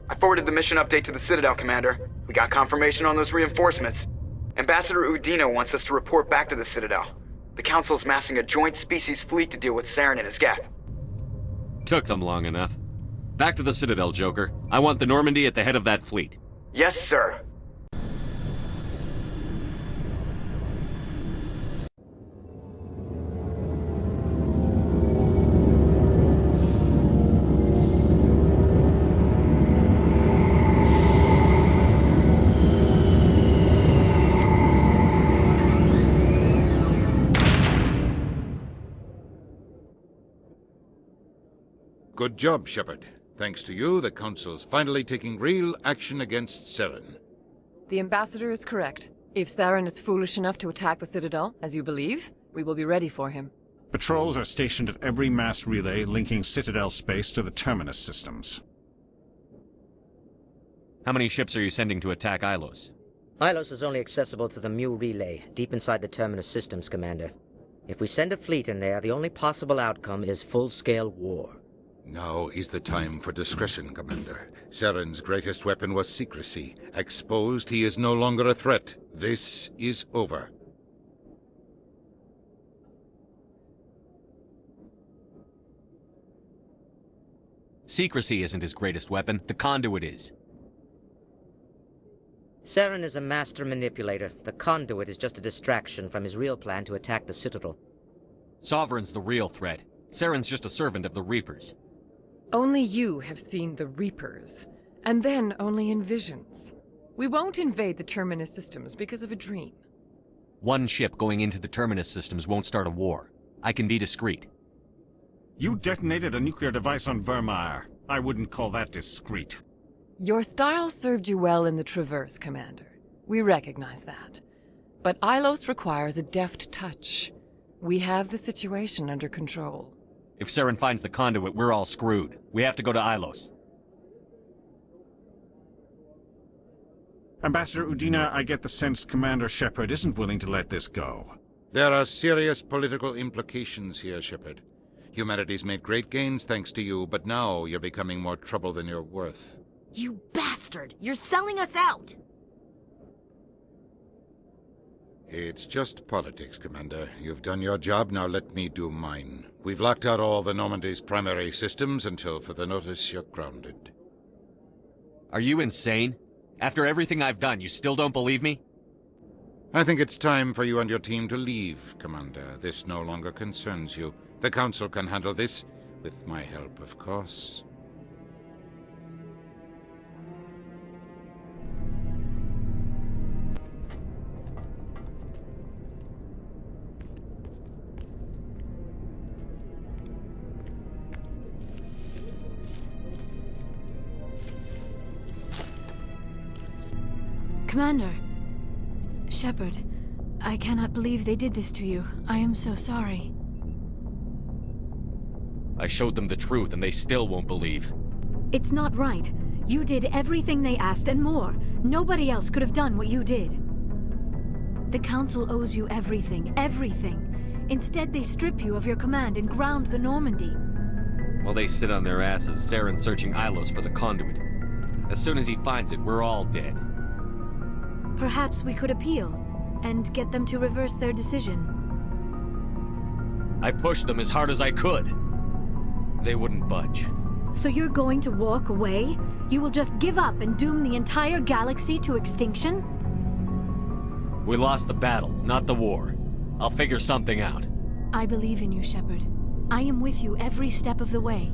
I forwarded the mission update to the Citadel, Commander. We got confirmation on those reinforcements. Ambassador Udina wants us to report back to the Citadel. The Council's massing a joint species fleet to deal with Saren and his Geth. Took them long enough. Back to the Citadel, Joker. I want the Normandy at the head of that fleet. Yes, sir. Good job, Shepard. Thanks to you, the Council's finally taking real action against Saren. The Ambassador is correct. If Saren is foolish enough to attack the Citadel, as you believe, we will be ready for him. Patrols are stationed at every mass relay linking Citadel space to the Terminus systems. How many ships are you sending to attack Ilos? Ilos is only accessible to the Mu relay, deep inside the Terminus systems, Commander. If we send a fleet in there, the only possible outcome is full-scale war. Now is the time for discretion, Commander. Saren's greatest weapon was secrecy. Exposed, he is no longer a threat. This is over. Secrecy isn't his greatest weapon. The conduit is. Saren is a master manipulator. The conduit is just a distraction from his real plan to attack the Citadel. Sovereign's the real threat. Saren's just a servant of the Reapers. Only you have seen the Reapers, and then only in visions. We won't invade the Terminus systems because of a dream. One ship going into the Terminus systems won't start a war. I can be discreet. You detonated a nuclear device on Vermeer. I wouldn't call that discreet. Your style served you well in the Traverse, Commander. We recognize that. But Ilos requires a deft touch. We have the situation under control. If Saren finds the conduit, we're all screwed. We have to go to Ilos. Ambassador Udina, I get the sense Commander Shepard isn't willing to let this go. There are serious political implications here, Shepard. Humanity's made great gains thanks to you, but now you're becoming more trouble than you're worth. You bastard! You're selling us out! It's just politics, Commander. You've done your job, now let me do mine. We've locked out all the Normandy's primary systems until further notice you're grounded. Are you insane? After everything I've done, you still don't believe me? I think it's time for you and your team to leave, Commander. This no longer concerns you. The Council can handle this, with my help, of course. Commander. Shepard, I cannot believe they did this to you. I am so sorry. I showed them the truth and they still won't believe. It's not right. You did everything they asked and more. Nobody else could have done what you did. The Council owes you everything, everything. Instead, they strip you of your command and ground the Normandy. While they sit on their asses, Saren's searching Ilos for the conduit. As soon as he finds it, we're all dead. Perhaps we could appeal, and get them to reverse their decision. I pushed them as hard as I could. They wouldn't budge. So you're going to walk away? You will just give up and doom the entire galaxy to extinction? We lost the battle, not the war. I'll figure something out. I believe in you, Shepard. I am with you every step of the way.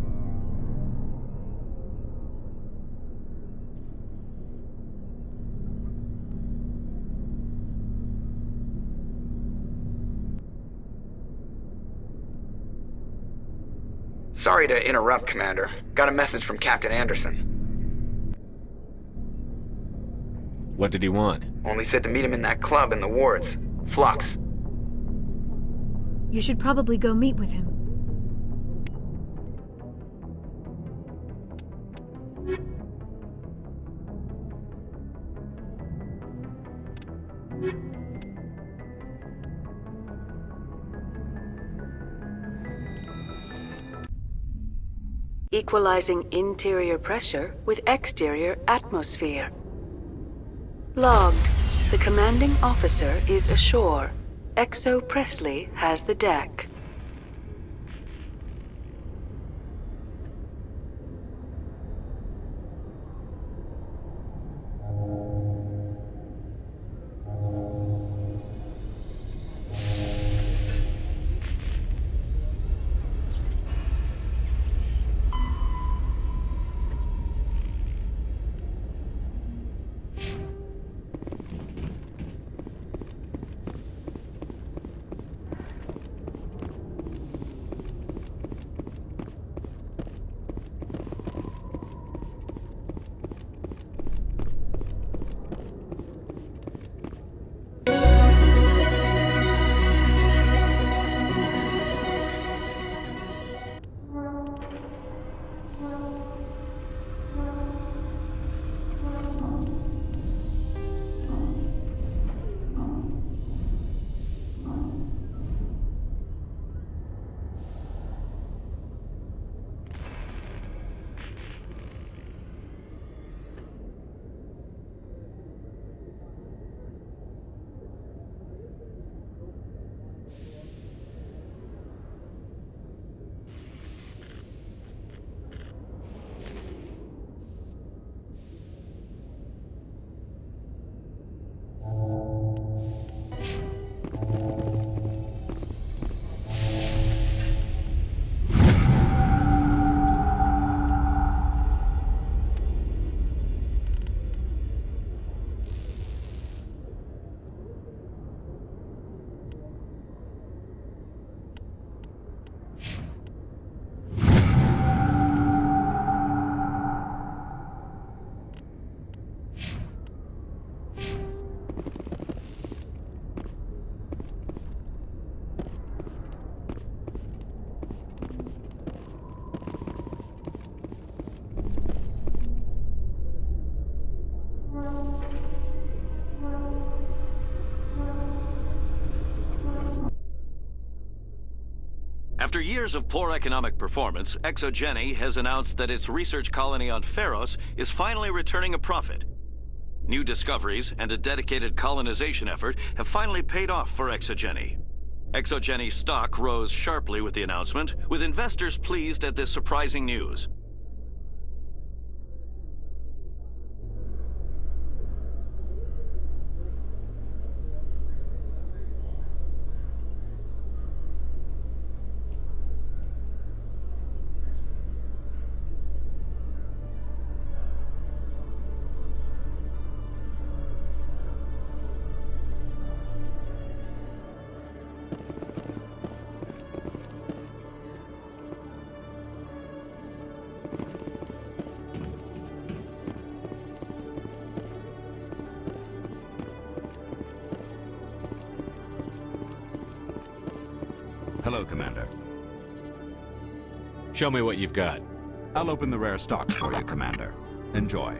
Sorry to interrupt, Commander. Got a message from Captain Anderson. What did he want? Only said to meet him in that club in the wards. Flux. You should probably go meet with him. equalizing interior pressure with exterior atmosphere. Logged. The commanding officer is ashore. Exo Presley has the deck. After years of poor economic performance, Exogeny has announced that its research colony on Pharos is finally returning a profit. New discoveries and a dedicated colonization effort have finally paid off for Exogeny. Exogeny's stock rose sharply with the announcement, with investors pleased at this surprising news. Hello, Commander. Show me what you've got. I'll open the rare stock for you, Commander. Enjoy.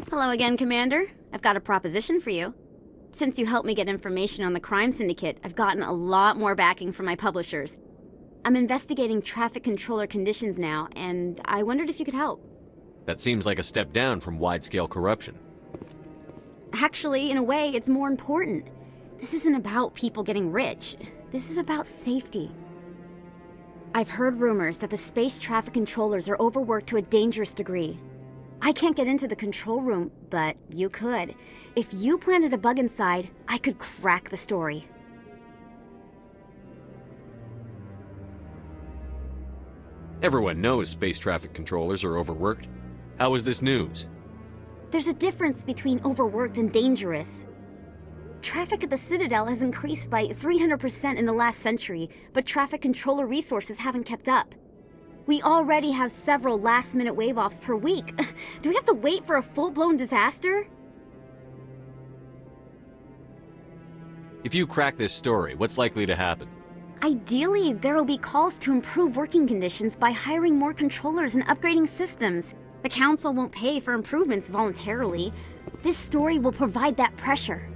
Hello again, Commander. I've got a proposition for you. Since you helped me get information on the crime syndicate, I've gotten a lot more backing from my publishers. I'm investigating traffic controller conditions now, and I wondered if you could help. That seems like a step down from wide-scale corruption. Actually, in a way, it's more important. This isn't about people getting rich. This is about safety. I've heard rumors that the space traffic controllers are overworked to a dangerous degree. I can't get into the control room, but you could. If you planted a bug inside, I could crack the story. Everyone knows space traffic controllers are overworked. How is this news? There's a difference between overworked and dangerous. Traffic at the Citadel has increased by 300% in the last century, but traffic controller resources haven't kept up. We already have several last-minute wave-offs per week. Do we have to wait for a full-blown disaster? If you crack this story, what's likely to happen? Ideally, there will be calls to improve working conditions by hiring more controllers and upgrading systems. The Council won't pay for improvements voluntarily. This story will provide that pressure.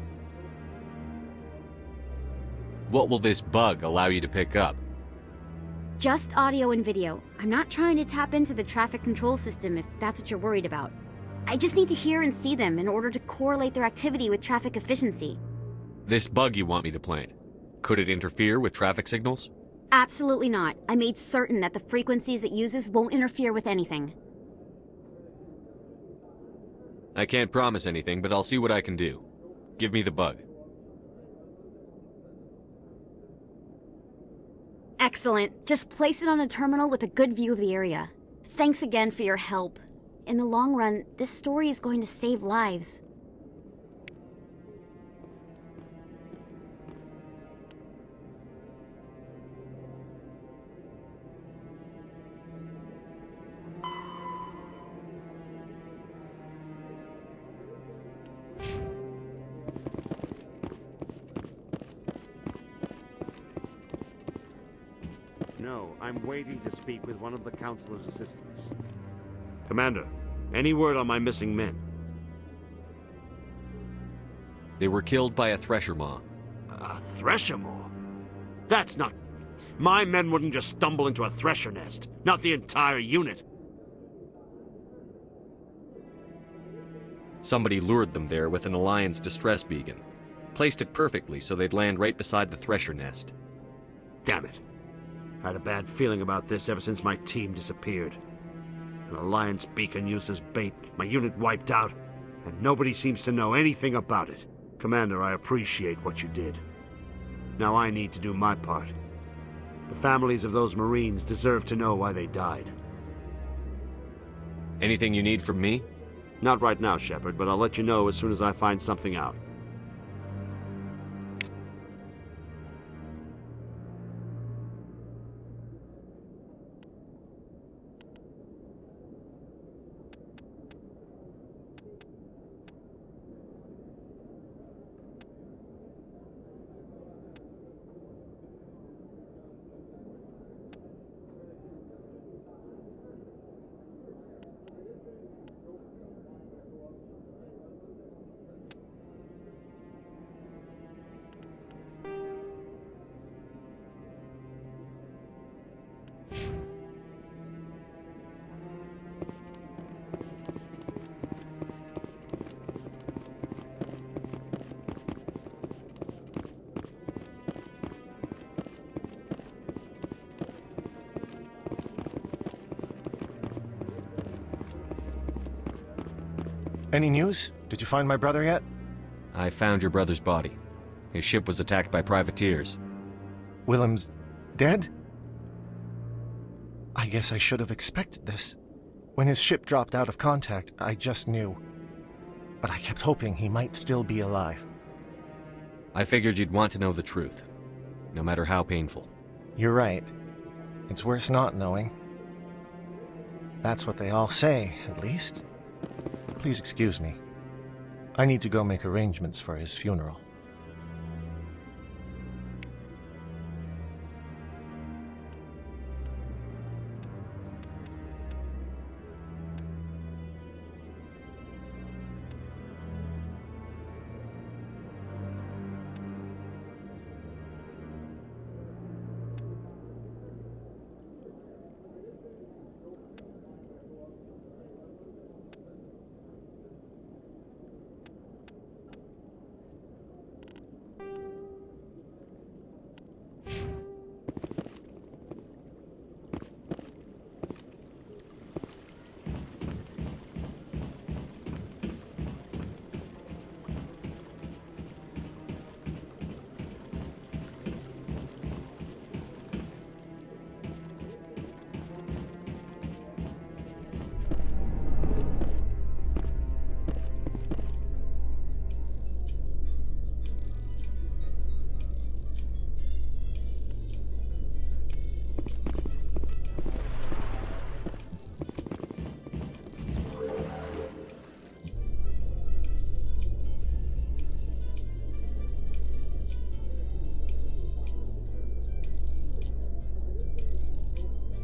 What will this bug allow you to pick up? Just audio and video. I'm not trying to tap into the traffic control system if that's what you're worried about. I just need to hear and see them in order to correlate their activity with traffic efficiency. This bug you want me to plant, could it interfere with traffic signals? Absolutely not. I made certain that the frequencies it uses won't interfere with anything. I can't promise anything, but I'll see what I can do. Give me the bug. Excellent. Just place it on a terminal with a good view of the area. Thanks again for your help. In the long run, this story is going to save lives. No, I'm waiting to speak with one of the Councilor's assistants. Commander, any word on my missing men? They were killed by a thresher maw. A thresher maw? That's not... My men wouldn't just stumble into a thresher nest. Not the entire unit. Somebody lured them there with an Alliance distress beacon. Placed it perfectly so they'd land right beside the thresher nest. Damn it. I had a bad feeling about this ever since my team disappeared. An Alliance beacon used as bait, my unit wiped out, and nobody seems to know anything about it. Commander, I appreciate what you did. Now I need to do my part. The families of those Marines deserve to know why they died. Anything you need from me? Not right now, Shepard, but I'll let you know as soon as I find something out. Any news? Did you find my brother yet? I found your brother's body. His ship was attacked by privateers. Willem's dead? I guess I should have expected this. When his ship dropped out of contact, I just knew. But I kept hoping he might still be alive. I figured you'd want to know the truth, no matter how painful. You're right. It's worse not knowing. That's what they all say, at least. Please excuse me. I need to go make arrangements for his funeral.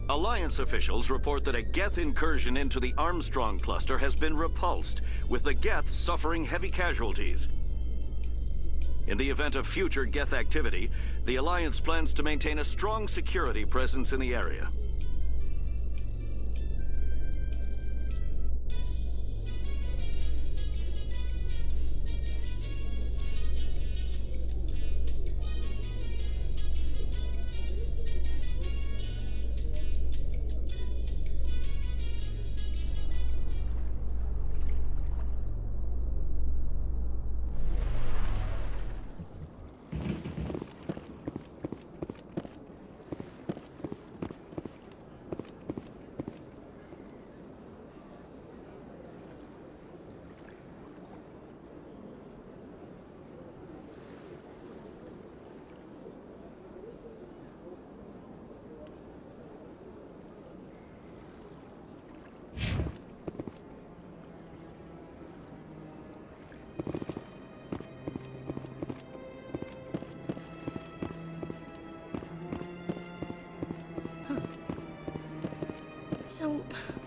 Alliance officials report that a Geth incursion into the Armstrong cluster has been repulsed, with the Geth suffering heavy casualties. In the event of future Geth activity, the Alliance plans to maintain a strong security presence in the area.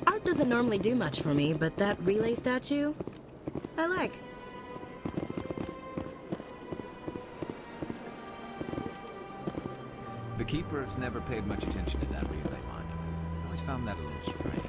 Art doesn't normally do much for me, but that relay statue, I like. The Keepers never paid much attention to that relay monument. I always found that a little strange.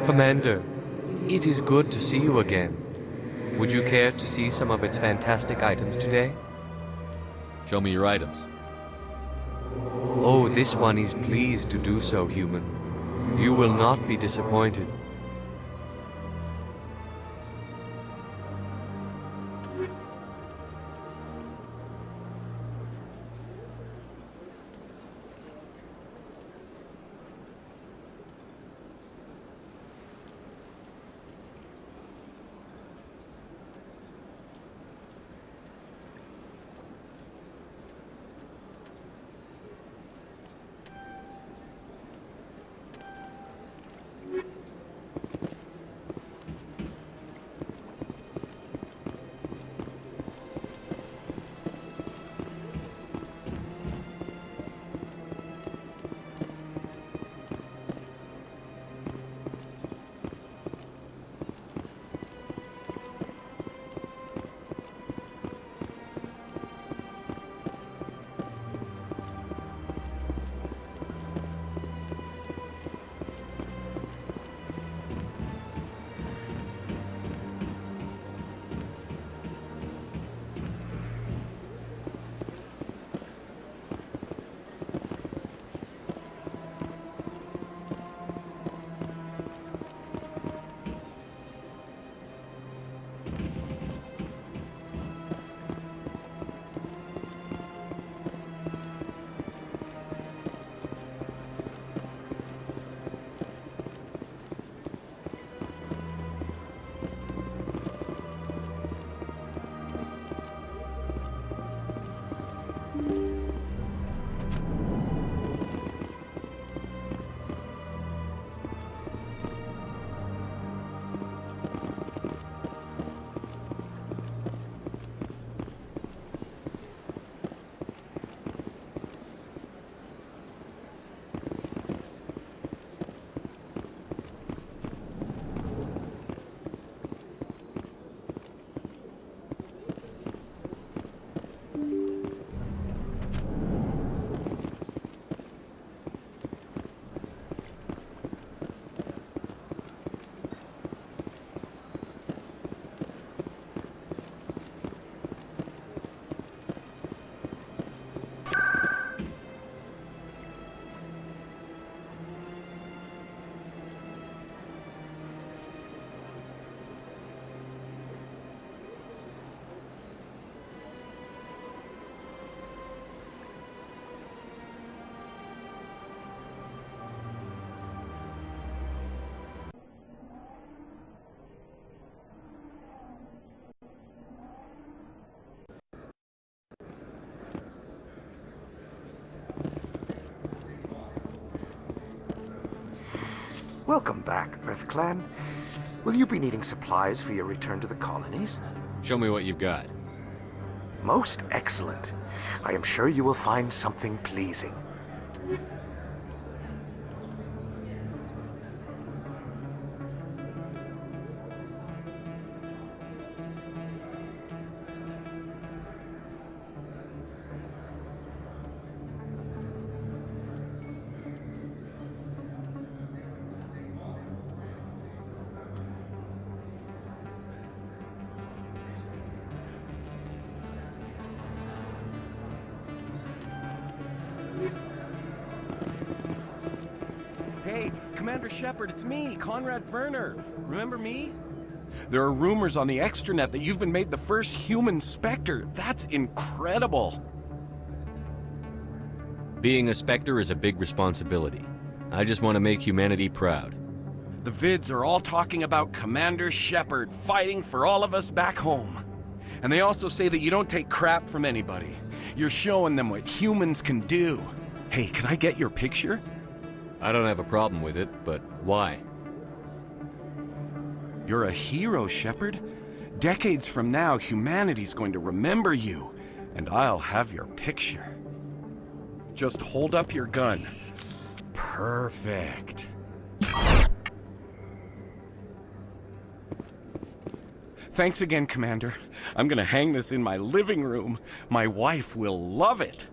Commander, it is good to see you again. Would you care to see some of its fantastic items today? Show me your items. Oh, this one is pleased to do so, human. You will not be disappointed. Welcome back, Earth Clan. Will you be needing supplies for your return to the colonies? Show me what you've got. Most excellent. I am sure you will find something pleasing. Hey, Commander Shepard, it's me, Conrad Werner. Remember me? There are rumors on the extranet that you've been made the first human Spectre. That's incredible. Being a Spectre is a big responsibility. I just want to make humanity proud. The vids are all talking about Commander Shepard fighting for all of us back home. And they also say that you don't take crap from anybody. You're showing them what humans can do. Hey, can I get your picture? I don't have a problem with it, but why? You're a hero, Shepard. Decades from now, humanity's going to remember you, and I'll have your picture. Just hold up your gun. Perfect. Thanks again, Commander. I'm gonna hang this in my living room. My wife will love it.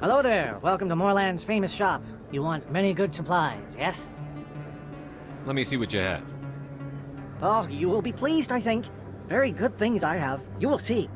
Hello there. Welcome to Moorland's famous shop. You want many good supplies, yes? Let me see what you have. Oh, you will be pleased, I think. Very good things I have. You will see.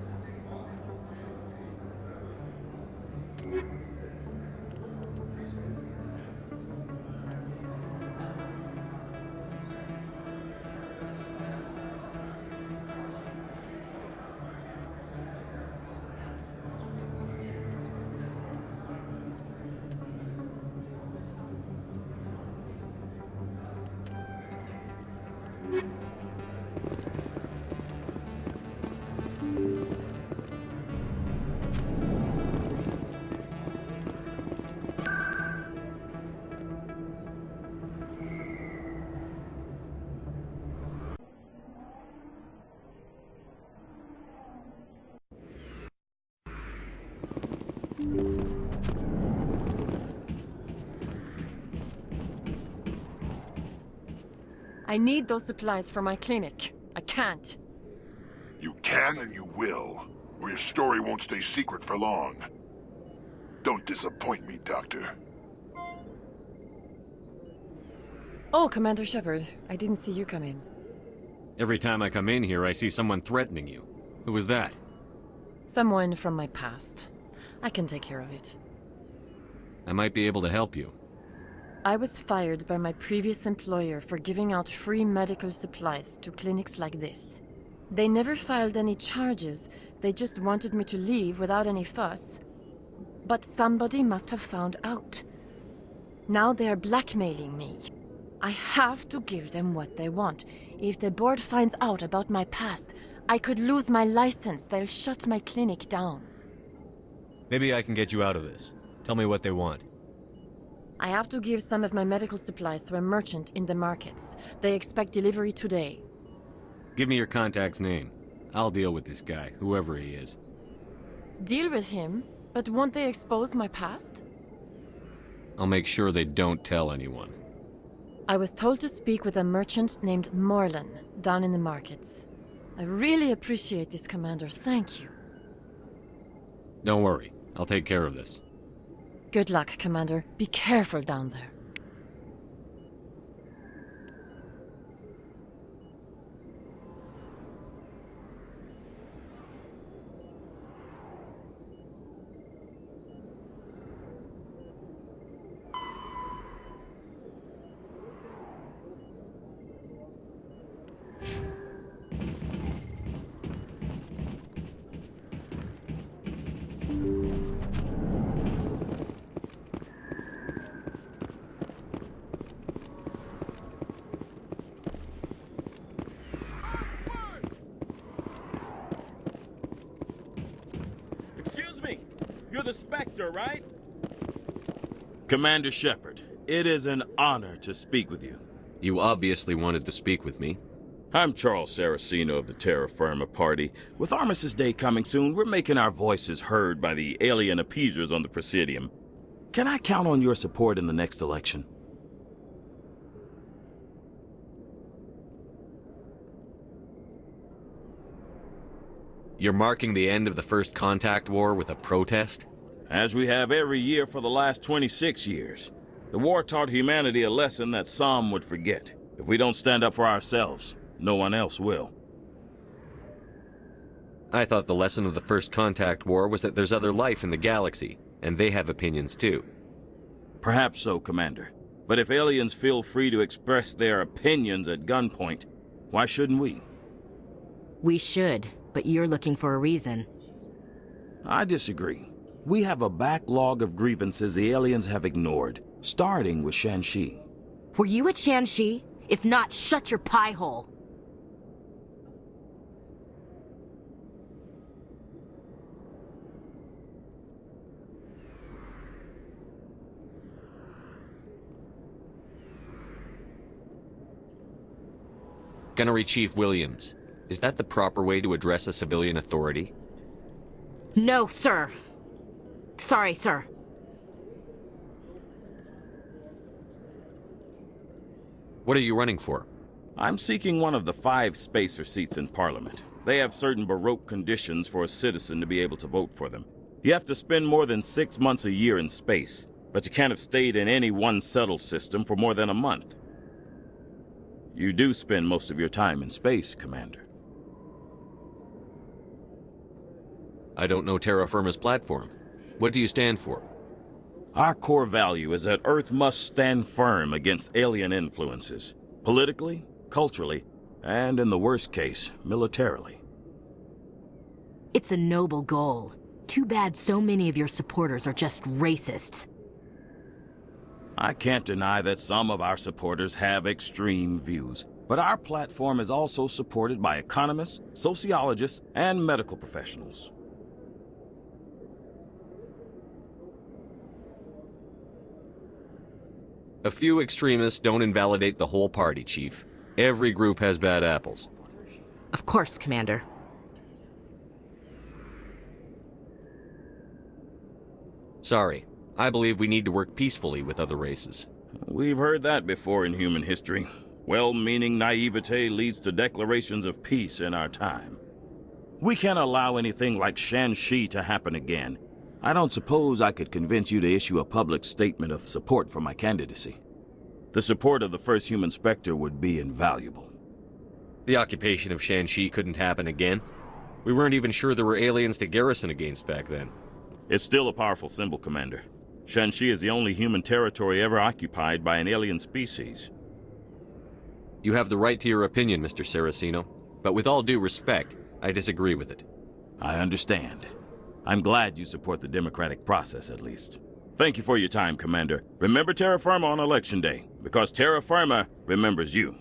I need those supplies for my clinic. I can't. You can and you will, or your story won't stay secret for long. Don't disappoint me, Doctor. Oh, Commander Shepard, I didn't see you come in. Every time I come in here, I see someone threatening you. Who was that? Someone from my past. I can take care of it. I might be able to help you. I was fired by my previous employer for giving out free medical supplies to clinics like this. They never filed any charges, they just wanted me to leave without any fuss. But somebody must have found out. Now they are blackmailing me. I have to give them what they want. If the board finds out about my past, I could lose my license. They'll shut my clinic down. Maybe I can get you out of this. Tell me what they want. I have to give some of my medical supplies to a merchant in the markets. They expect delivery today. Give me your contact's name. I'll deal with this guy, whoever he is. Deal with him? But won't they expose my past? I'll make sure they don't tell anyone. I was told to speak with a merchant named Morlan, down in the markets. I really appreciate this, Commander. Thank you. Don't worry. I'll take care of this. Good luck, Commander. Be careful down there. the Spectre, right? Commander Shepard, it is an honor to speak with you. You obviously wanted to speak with me. I'm Charles Saraceno of the Terra Firma Party. With Armistice Day coming soon, we're making our voices heard by the alien appeasers on the Presidium. Can I count on your support in the next election? You're marking the end of the First Contact War with a protest? As we have every year for the last 26 years. The war taught humanity a lesson that some would forget. If we don't stand up for ourselves, no one else will. I thought the lesson of the First Contact War was that there's other life in the galaxy, and they have opinions too. Perhaps so, Commander. But if aliens feel free to express their opinions at gunpoint, why shouldn't we? We should, but you're looking for a reason. I disagree. We have a backlog of grievances the aliens have ignored, starting with Shanxi. Were you at Shanxi? If not, shut your pie hole. Gunnery Chief Williams, is that the proper way to address a civilian authority? No, sir. Sorry, sir. What are you running for? I'm seeking one of the 5 spacer seats in Parliament. They have certain Baroque conditions for a citizen to be able to vote for them. You have to spend more than 6 months a year in space, but you can't have stayed in any one settled system for more than a month. You do spend most of your time in space, Commander. I don't know Terra Firma's platform. What do you stand for? Our core value is that Earth must stand firm against alien influences, politically, culturally, and in the worst case, militarily. It's a noble goal. Too bad so many of your supporters are just racists. I can't deny that some of our supporters have extreme views, but our platform is also supported by economists, sociologists, and medical professionals. A few extremists don't invalidate the whole party, Chief. Every group has bad apples. Of course, Commander. Sorry. I believe we need to work peacefully with other races. We've heard that before in human history. Well-meaning naivete leads to declarations of peace in our time. We can't allow anything like Shanxi to happen again. I don't suppose I could convince you to issue a public statement of support for my candidacy. The support of the first human Spectre would be invaluable. The occupation of Shanxi couldn't happen again. We weren't even sure there were aliens to garrison against back then. It's still a powerful symbol, Commander. Shanxi is the only human territory ever occupied by an alien species. You have the right to your opinion, Mr. Saraceno, but with all due respect, I disagree with it. I understand. I'm glad you support the democratic process, at least. Thank you for your time, Commander. Remember Terra Firma on Election Day, because Terra Firma remembers you.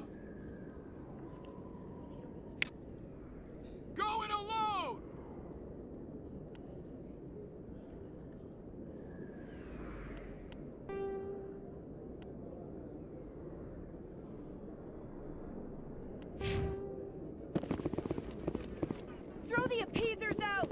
Throw the appeasers out!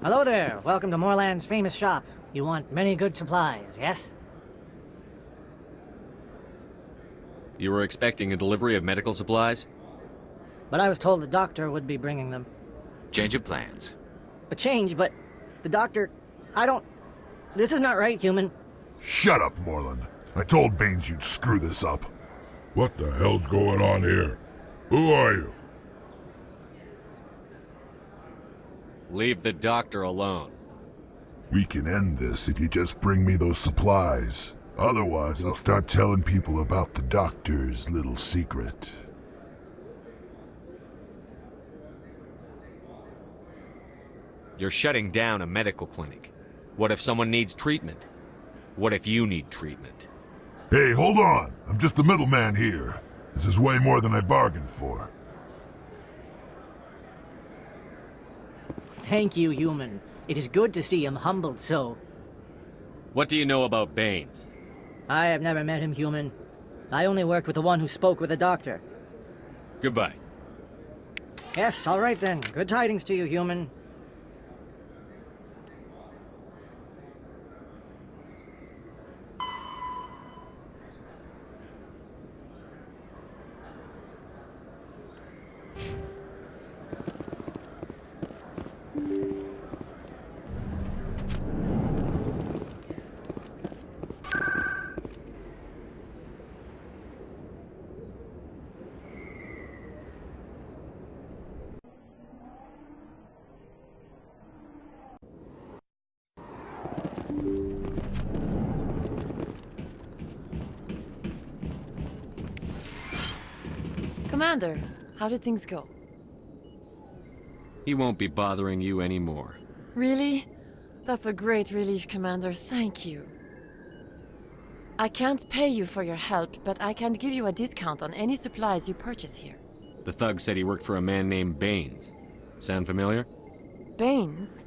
Hello there. Welcome to Moorland's famous shop. You want many good supplies, yes? You were expecting a delivery of medical supplies? But I was told the doctor would be bringing them. Change of plans. A change, but The doctor... I don't... This is not right, human. Shut up, Moreland. I told Baines you'd screw this up. What the hell's going on here? Who are you? Leave the doctor alone. We can end this if you just bring me those supplies. Otherwise, I'll start telling people about the doctor's little secret. You're shutting down a medical clinic. What if someone needs treatment? What if you need treatment? Hey, hold on! I'm just the middleman here. This is way more than I bargained for. Thank you, human. It is good to see him humbled so. What do you know about Baines? I have never met him, human. I only worked with the one who spoke with the doctor. Goodbye. Yes, all right then. Good tidings to you, human. Commander, how did things go? He won't be bothering you anymore. Really? That's a great relief, Commander. Thank you. I can't pay you for your help, but I can give you a discount on any supplies you purchase here. The thug said he worked for a man named Baines. Sound familiar? Baines?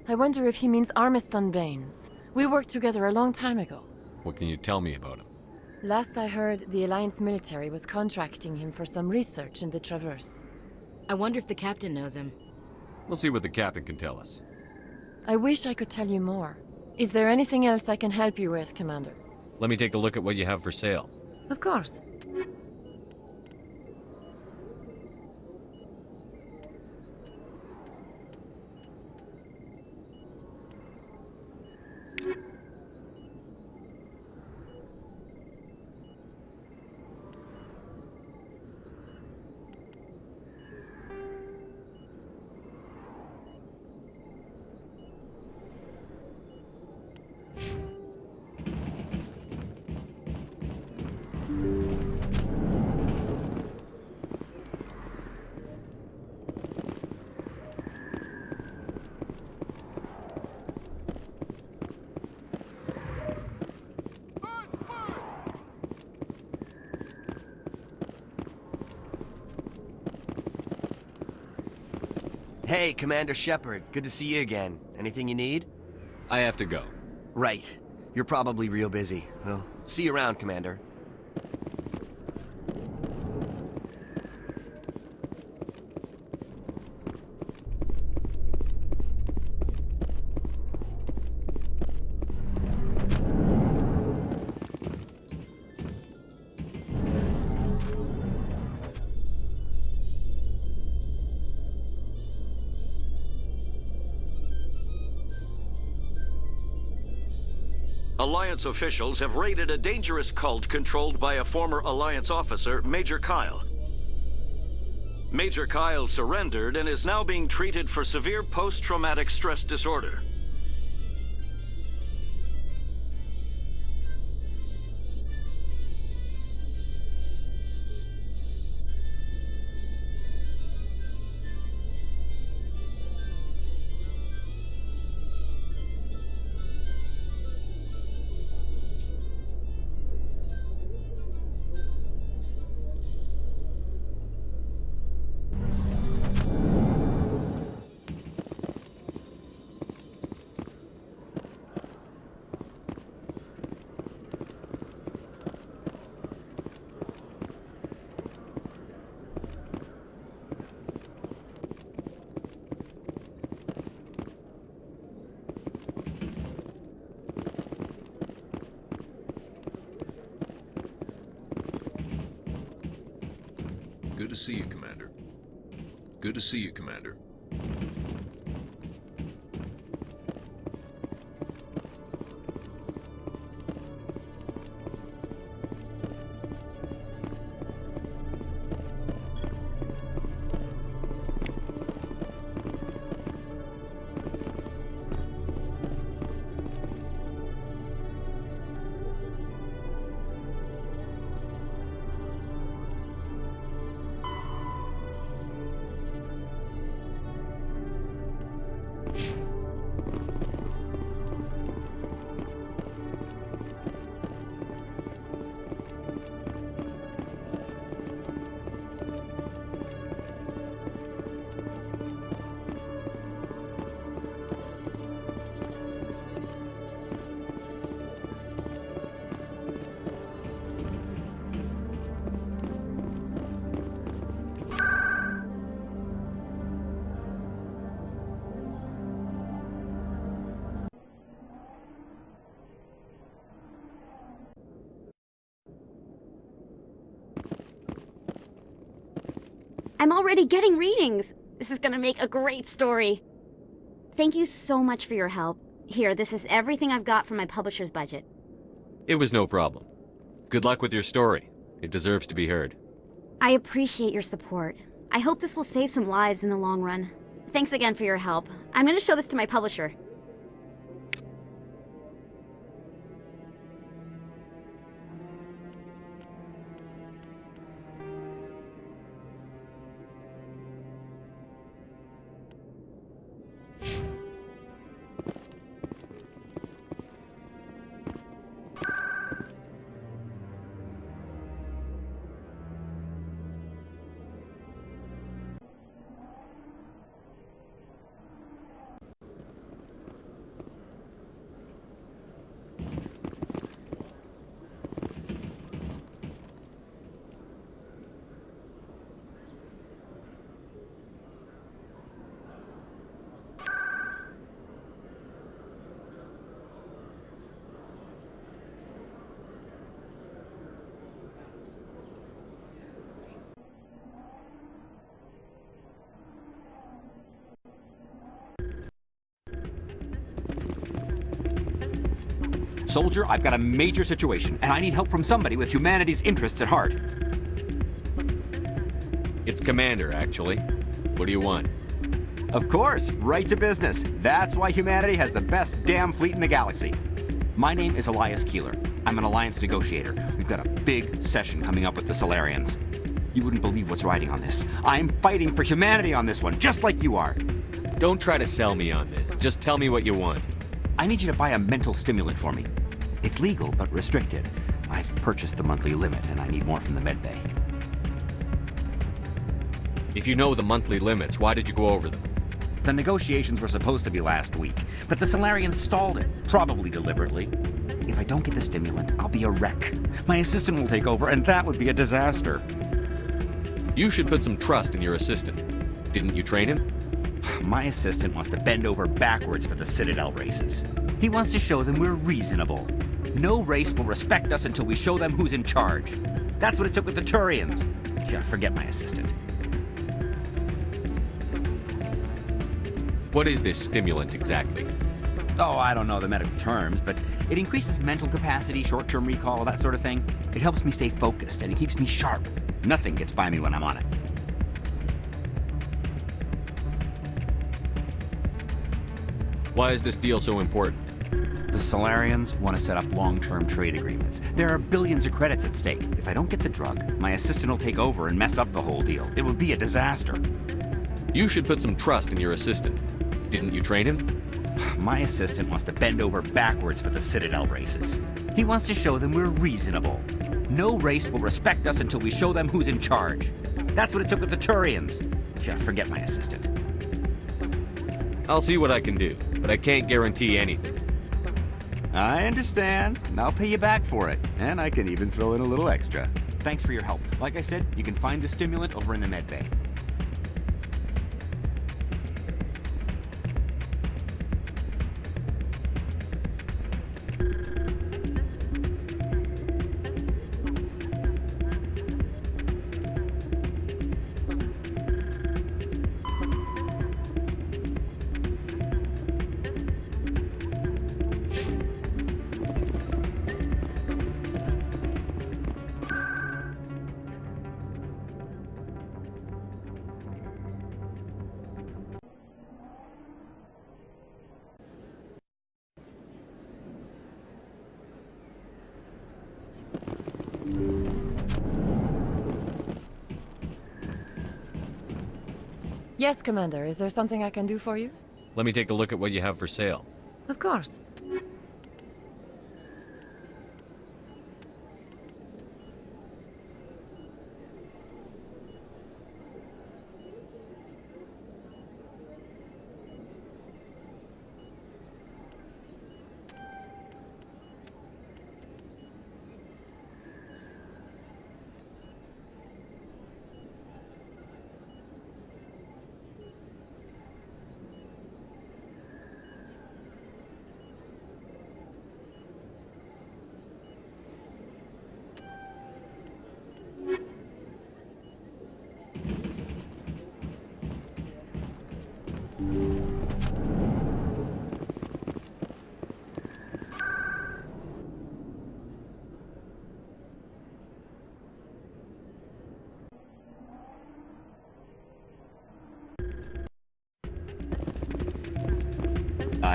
I wonder if he means Armiston Baines. We worked together a long time ago. What can you tell me about him? Last I heard, the Alliance military was contracting him for some research in the Traverse. I wonder if the captain knows him. We'll see what the captain can tell us. I wish I could tell you more. Is there anything else I can help you with, Commander? Let me take a look at what you have for sale. Of course. Hey, Commander Shepard. Good to see you again. Anything you need? I have to go. Right. You're probably real busy. Well, see you around, Commander. Alliance officials have raided a dangerous cult controlled by a former Alliance officer, Major Kyle. Major Kyle surrendered and is now being treated for severe post-traumatic stress disorder. Good to see you, Commander. Good to see you, Commander. I'm already getting readings. This is gonna make a great story. Thank you so much for your help. Here, this is everything I've got from my publisher's budget. It was no problem. Good luck with your story. It deserves to be heard. I appreciate your support. I hope this will save some lives in the long run. Thanks again for your help. I'm gonna show this to my publisher. Soldier, I've got a major situation, and I need help from somebody with humanity's interests at heart. It's Commander, actually. What do you want? Of course, right to business. That's why humanity has the best damn fleet in the galaxy. My name is Elias Keeler. I'm an Alliance Negotiator. We've got a big session coming up with the Solarians. You wouldn't believe what's riding on this. I'm fighting for humanity on this one, just like you are. Don't try to sell me on this. Just tell me what you want. I need you to buy a mental stimulant for me. It's legal, but restricted. I've purchased the monthly limit, and I need more from the medbay. If you know the monthly limits, why did you go over them? The negotiations were supposed to be last week, but the Solarians stalled it, probably deliberately. If I don't get the stimulant, I'll be a wreck. My assistant will take over, and that would be a disaster. You should put some trust in your assistant. Didn't you train him? My assistant wants to bend over backwards for the Citadel races. He wants to show them we're reasonable. No race will respect us until we show them who's in charge. That's what it took with the Turians. Yeah, forget my assistant. What is this stimulant exactly? Oh, I don't know the medical terms, but it increases mental capacity, short-term recall, that sort of thing. It helps me stay focused, and it keeps me sharp. Nothing gets by me when I'm on it. Why is this deal so important? The Solarians want to set up long-term trade agreements. There are billions of credits at stake. If I don't get the drug, my assistant will take over and mess up the whole deal. It would be a disaster. You should put some trust in your assistant. Didn't you train him? My assistant wants to bend over backwards for the Citadel races. He wants to show them we're reasonable. No race will respect us until we show them who's in charge. That's what it took with the Turians. Yeah, forget my assistant. I'll see what I can do, but I can't guarantee anything. I understand. I'll pay you back for it. And I can even throw in a little extra. Thanks for your help. Like I said, you can find the stimulant over in the medbay. Yes, Commander. Is there something I can do for you? Let me take a look at what you have for sale. Of course.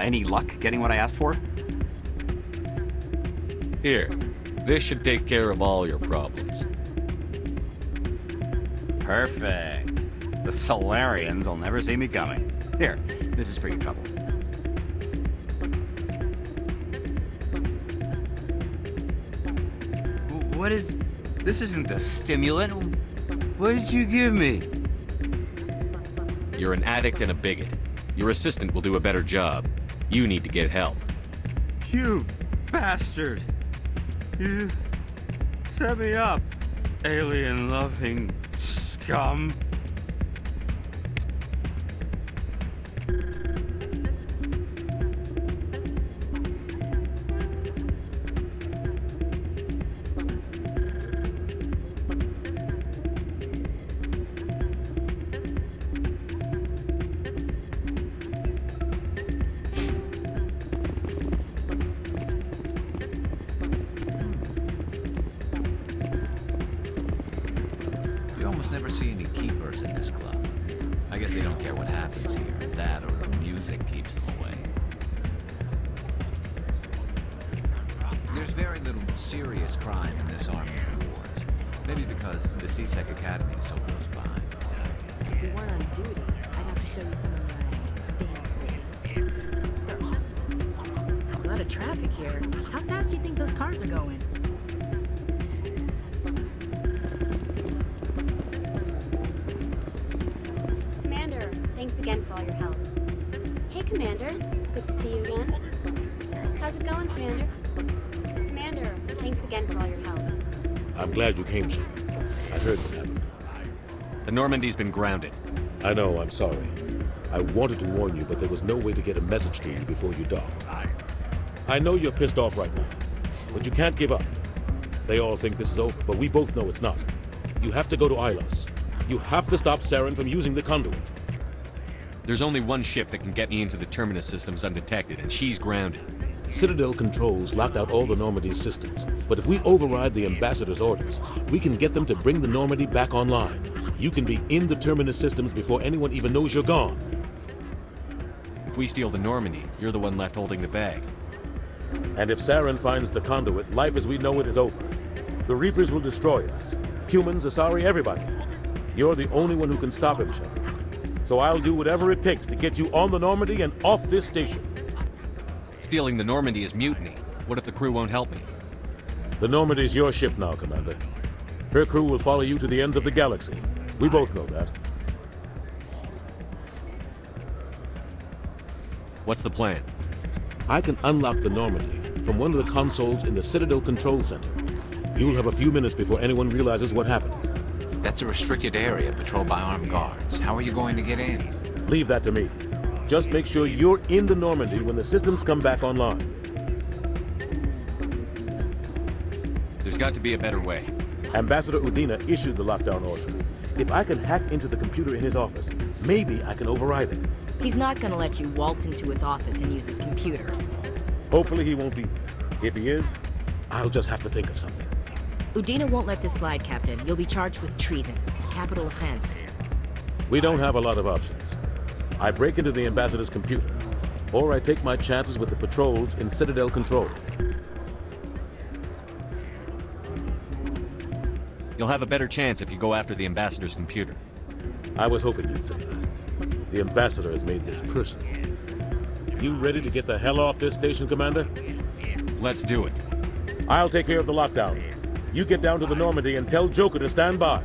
Any luck getting what I asked for? Here, this should take care of all your problems. Perfect. The Solarians will never see me coming. Here, this is for your trouble. What is... This isn't the stimulant. What did you give me? You're an addict and a bigot. Your assistant will do a better job. You need to get help. You bastard! You set me up, alien-loving scum. Never see any keepers in this club. I guess they don't care what happens here. That or the music keeps them away. There's very little serious crime in this army of rewards. Maybe because the C-Sec Academy is so close by. If we weren't on duty, I'd have to show you some of my dance moves. So, a lot of traffic here. How fast do you think those cars are going? Thanks again for all your help. Hey, Commander. Good to see you again. How's it going, Commander? Commander, thanks again for all your help. I'm glad you came, Shepard. I heard what happened. The Normandy's been grounded. I know, I'm sorry. I wanted to warn you, but there was no way to get a message to you before you docked. I know you're pissed off right now, but you can't give up. They all think this is over, but we both know it's not. You have to go to Ilos. You have to stop Saren from using the conduit. There's only one ship that can get me into the Terminus systems undetected, and she's grounded. Citadel controls locked out all the Normandy's systems, but if we override the Ambassador's orders, we can get them to bring the Normandy back online. You can be in the Terminus systems before anyone even knows you're gone. If we steal the Normandy, you're the one left holding the bag. And if Saren finds the conduit, life as we know it is over. The Reapers will destroy us. Humans, Asari, everybody. You're the only one who can stop him, Shepard. So I'll do whatever it takes to get you on the Normandy and off this station. Stealing the Normandy is mutiny. What if the crew won't help me? The Normandy's your ship now, Commander. Her crew will follow you to the ends of the galaxy. We both know that. What's the plan? I can unlock the Normandy from one of the consoles in the Citadel Control Center. You'll have a few minutes before anyone realizes what happened. That's a restricted area patrolled by armed guards. How are you going to get in? Leave that to me. Just make sure you're in the Normandy when the systems come back online. There's got to be a better way. Ambassador Udina issued the lockdown order. If I can hack into the computer in his office, maybe I can override it. He's not gonna let you waltz into his office and use his computer. Hopefully he won't be there. If he is, I'll just have to think of something. Udina won't let this slide, Captain. You'll be charged with treason, a capital offense. We don't have a lot of options. I break into the Ambassador's computer, or I take my chances with the patrols in Citadel Control. You'll have a better chance if you go after the Ambassador's computer. I was hoping you'd say that. The Ambassador has made this personal. You ready to get the hell off this station, Commander? Let's do it. I'll take care of the lockdown. You get down to the Normandy and tell Joker to stand by.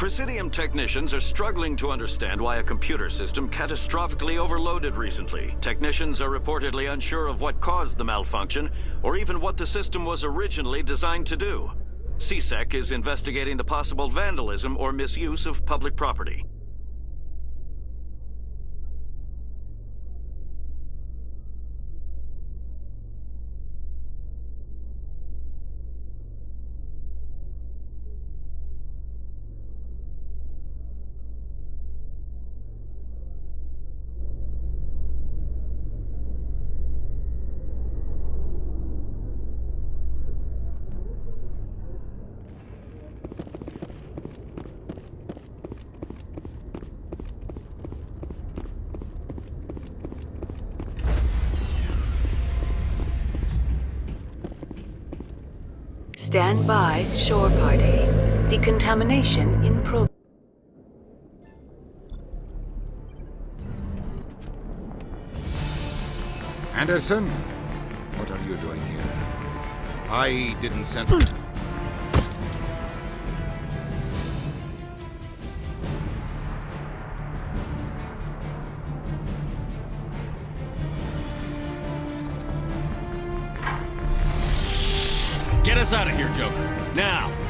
Presidium technicians are struggling to understand why a computer system catastrophically overloaded recently. Technicians are reportedly unsure of what caused the malfunction, or even what the system was originally designed to do. CSEC is investigating the possible vandalism or misuse of public property. Stand by, shore party. Decontamination in progress. Anderson? What are you doing here? I didn't send... Get us out of here, Joker. Now!